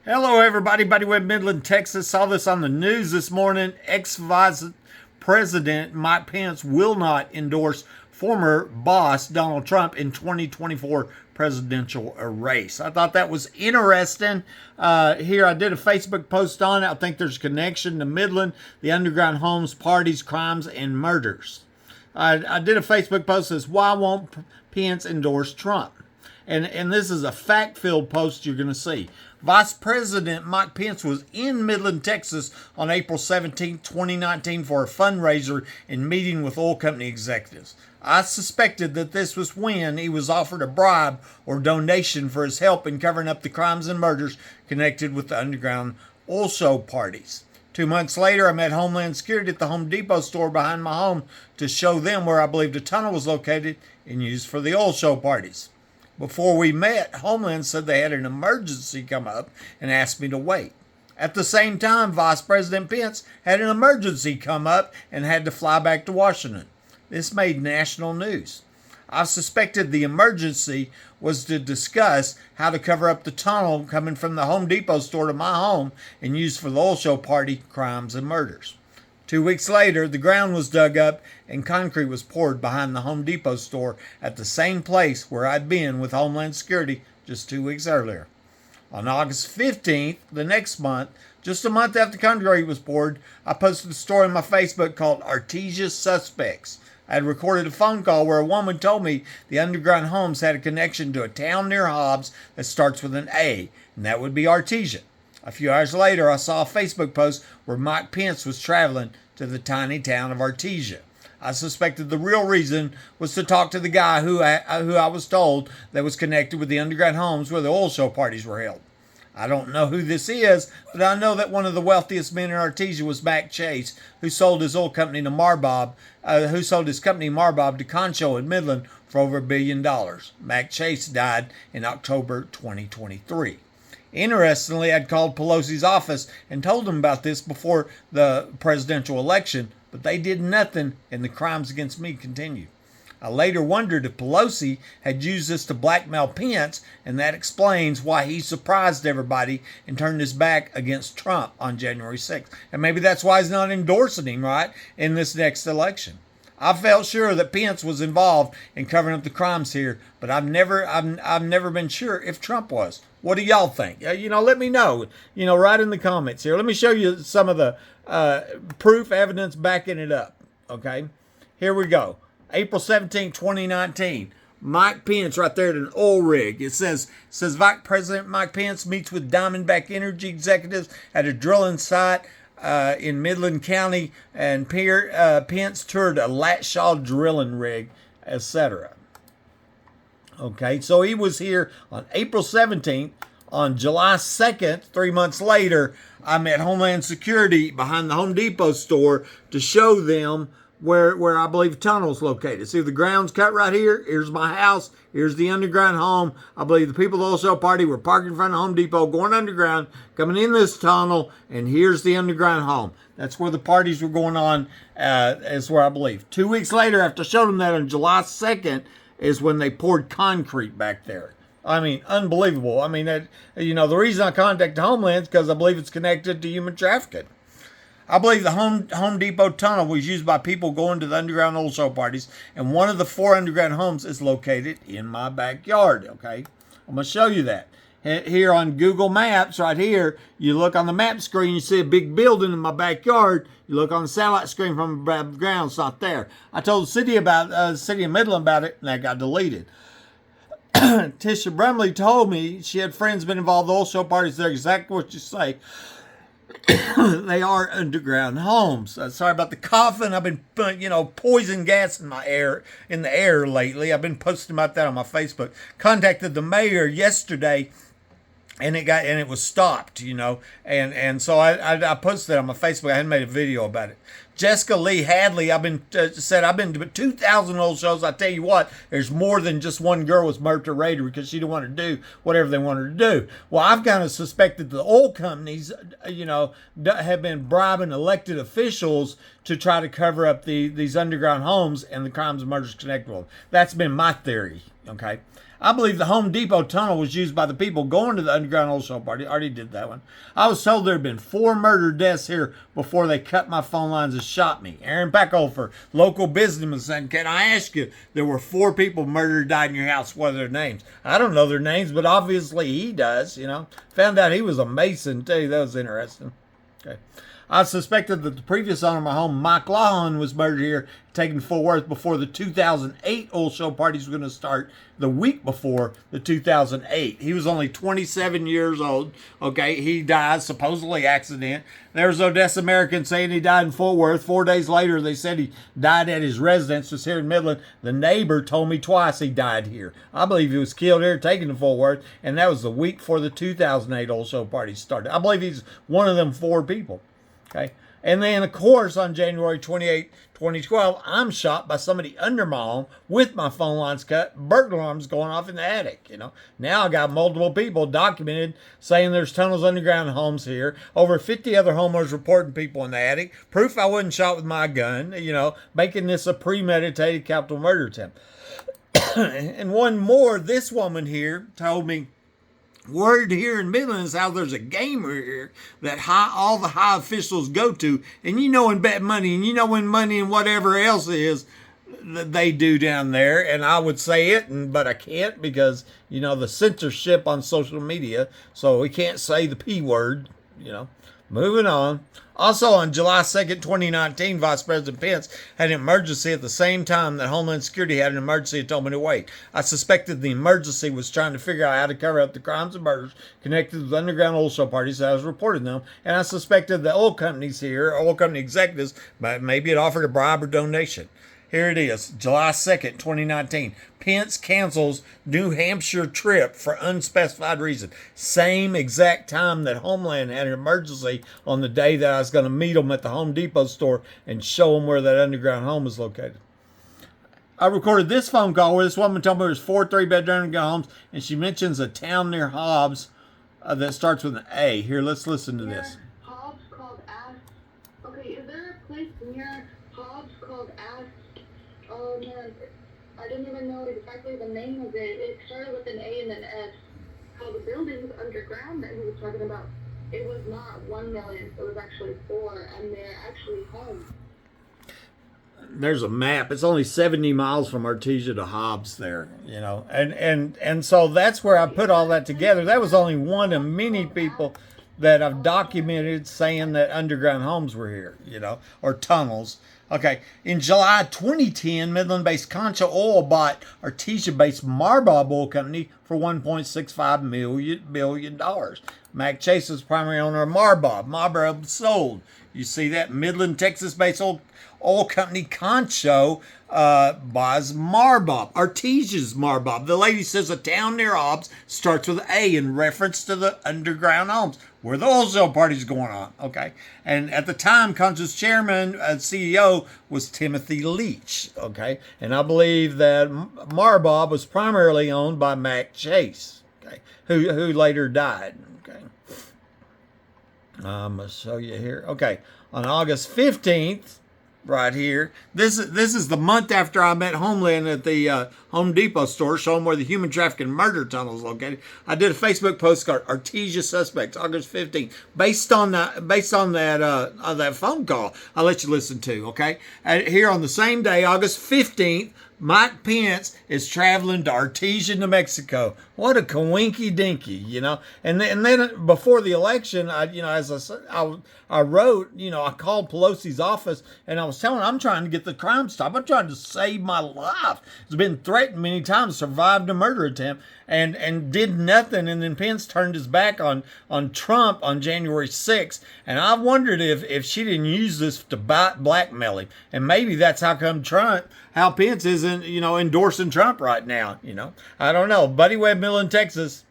Hello, everybody. Buddy Webb, Midland, Texas. Saw this on the news this morning. Ex-Vice President Mike Pence will not endorse former boss Donald Trump in 2024 presidential race. I thought that was interesting. Here, I did a Facebook post on it. I think there's a connection to Midland, the underground homes, parties, crimes, and murders. I did a Facebook post that says, why won't Pence endorse Trump? And this is a fact-filled post you're going to see. Vice President Mike Pence was in Midland, Texas on April 17, 2019 for a fundraiser and meeting with oil company executives. I suspected that this was when he was offered a bribe or donation for his help in covering up the crimes and murders connected with the underground oil show parties. 2 months later, I met Homeland Security at the Home Depot store behind my home to show them where I believed a tunnel was located and used for the oil show parties. Before we met, Homeland said they had an emergency come up and asked me to wait. At the same time, Vice President Pence had an emergency come up and had to fly back to Washington. This made national news. I suspected the emergency was to discuss how to cover up the tunnel coming from the Home Depot store to my home and used for the oil show party, crimes, and murders. 2 weeks later, the ground was dug up and concrete was poured behind the Home Depot store at the same place where I'd been with Homeland Security just 2 weeks earlier. On August 15th, the next month, just a month after concrete was poured, I posted a story on my Facebook called Artesia Suspects. I had recorded a phone call where a woman told me the underground homes had a connection to a town near Hobbs that starts with an A, and that would be Artesia. A few hours later, I saw a Facebook post where Mike Pence was traveling to the tiny town of Artesia. I suspected the real reason was to talk to the guy who I was told that was connected with the underground homes where the oil show parties were held. I don't know who this is, but I know that one of the wealthiest men in Artesia was Mac Chase, who sold his oil company to Marbob, to Concho in Midland for over $1 billion. Mac Chase died in October 2023. Interestingly, I'd called Pelosi's office and told them about this before the presidential election, but they did nothing and the crimes against me continued. I later wondered if Pelosi had used this to blackmail Pence, and that explains why he surprised everybody and turned his back against Trump on January 6th. And maybe that's why he's not endorsing him, right, in this next election. I felt sure that Pence was involved in covering up the crimes here, but I've never been sure if Trump was. What do y'all think? Let me know. Right in the comments here. Let me show you some of the proof evidence backing it up. Okay, here we go. April 17, 2019. Mike Pence right there at an oil rig. It says Vice President Mike Pence meets with Diamondback Energy executives at a drilling site in Midland County, and Pence toured a Latshaw drilling rig, etc. Okay, so he was here on April 17th. On July 2nd, 3 months later, I met Homeland Security behind the Home Depot store to show them where I believe the tunnel's located. See, the ground's cut right here. Here's my house. Here's the underground home. I believe the people of the oil show party were parked in front of Home Depot, going underground, coming in this tunnel, and here's the underground home. That's where the parties were going on, is where I believe. 2 weeks later, after I showed them that on July 2nd, is when they poured concrete back there. I mean, unbelievable. I mean, the reason I contacted Homeland is because I believe it's connected to human trafficking. I believe the Home Depot tunnel was used by people going to the underground oil show parties, and one of the 4 underground homes is located in my backyard, okay? I'm going to show you that. Here on Google Maps, right here, you look on the map screen, you see a big building in my backyard. You look on the satellite screen from the ground, it's not there. I told the city of Midland about it, and that got deleted. Tisha Brumley told me she had friends been involved in the oil show parties. They're exactly what you say. They are underground homes. Sorry about the coughing. I've been, poison gas in the air lately. I've been posting about that on my Facebook. Contacted the mayor yesterday, and it was stopped, and so I posted it on my Facebook. I hadn't made a video about it. Jessica Lee Hadley, I've been to 2,000 old shows. I tell you what, there's more than just one girl was murdered or raided because she didn't want to do whatever they wanted to do. Well, I've kind of suspected the oil companies, have been bribing elected officials to try to cover up these underground homes and the crimes and murders connected with them. That's been my theory. Okay. I believe the Home Depot tunnel was used by the people going to the underground oil show party. I already did that one. I was told there had been 4 murder deaths here before they cut my phone lines and shot me. Aaron Peckover, local businessman, said, can I ask you, there were 4 people murdered, died in your house. What are their names? I don't know their names, but obviously he does, Found out he was a Mason, too. That was interesting. Okay. I suspected that the previous owner of my home, Mike Laughlin, was murdered here, taken to Fort Worth before the 2008 oil show parties were going to start the week before the 2008. He was only 27 years old. Okay, he died, supposedly accident. There's Odessa American saying he died in Fort Worth. 4 days later, they said he died at his residence just here in Midland. The neighbor told me twice he died here. I believe he was killed here, taken to Fort Worth, and that was the week before the 2008 oil show parties started. I believe he's one of them 4 people. Okay. And then, of course, on January 28, 2012, I'm shot by somebody under my home with my phone lines cut, burglar alarms going off in the attic. Now I got multiple people documented saying there's tunnels underground homes here. Over 50 other homeowners reporting people in the attic. Proof I wasn't shot with my gun, making this a premeditated capital murder attempt. And one more, this woman here told me, word here in Midland is how there's a gamer here that all the high officials go to, and and bet money, and when money and whatever else is that they do down there. And I would say it, but I can't because the censorship on social media, so we can't say the P word. Moving on. Also, on July 2nd, 2019, Vice President Pence had an emergency at the same time that Homeland Security had an emergency and told me to wait. I suspected the emergency was trying to figure out how to cover up the crimes and murders connected with underground oil show parties that I was reporting them. And I suspected the oil companies here, oil company executives, maybe had offered a bribe or donation. Here it is, July 2nd, 2019. Pence cancels New Hampshire trip for unspecified reason. Same exact time that Homeland had an emergency on the day that I was going to meet them at the Home Depot store and show them where that underground home is located. I recorded this phone call where this woman told me there's 4 3-bedroom underground homes, and she mentions a town near Hobbs that starts with an A. Here, let's listen to this. Hobbs called Ash. Okay, is there a place near Hobbs called Ash? Oh man, I didn't even know exactly the name of it. It started with an A and an S. How the buildings underground that he was talking about, it was not 1 million, it was actually 4, and they're actually homes. There's a map. It's only 70 miles from Artesia to Hobbs there, and so that's where I put all that together. That was only one of many people that I've documented saying that underground homes were here, or tunnels. Okay, in July 2010, Midland-based Concha Oil bought Artesia-based Marbob Oil Company for $1.65 billion. Mac Chase is the primary owner of Marbob. Marbob sold. You see that? Midland, Texas-based oil company Concho buys Marbob. Artesia's Marbob. The lady says a town near Hobbs starts with A in reference to the underground homes where the oil show party's going on. Okay. And at the time, Concho's chairman and CEO was Timothy Leach. Okay. And I believe that Marbob was primarily owned by Mac Chase. Okay. Who later died. Okay. I'm going to show you here. Okay. On August 15th, right here. This is the month after I met Homeland at the Home Depot store, showing where the human trafficking murder tunnel is located. I did a Facebook post called Artesia Suspects, August 15th, based on that phone call I let you listen to. Okay, and here on the same day, August 15th. Mike Pence is traveling to Artesia, New Mexico. What a coinky dinky, And then before the election, as I said, I wrote, I called Pelosi's office and I was telling her I'm trying to get the crime stopped. I'm trying to save my life. It's been threatened many times, survived a murder attempt, and did nothing. And then Pence turned his back on Trump on January 6th. And I wondered if she didn't use this to blackmail him. And maybe that's how Pence isn't, endorsing Trump right now, I don't know. Buddy Webb, Midland, Texas.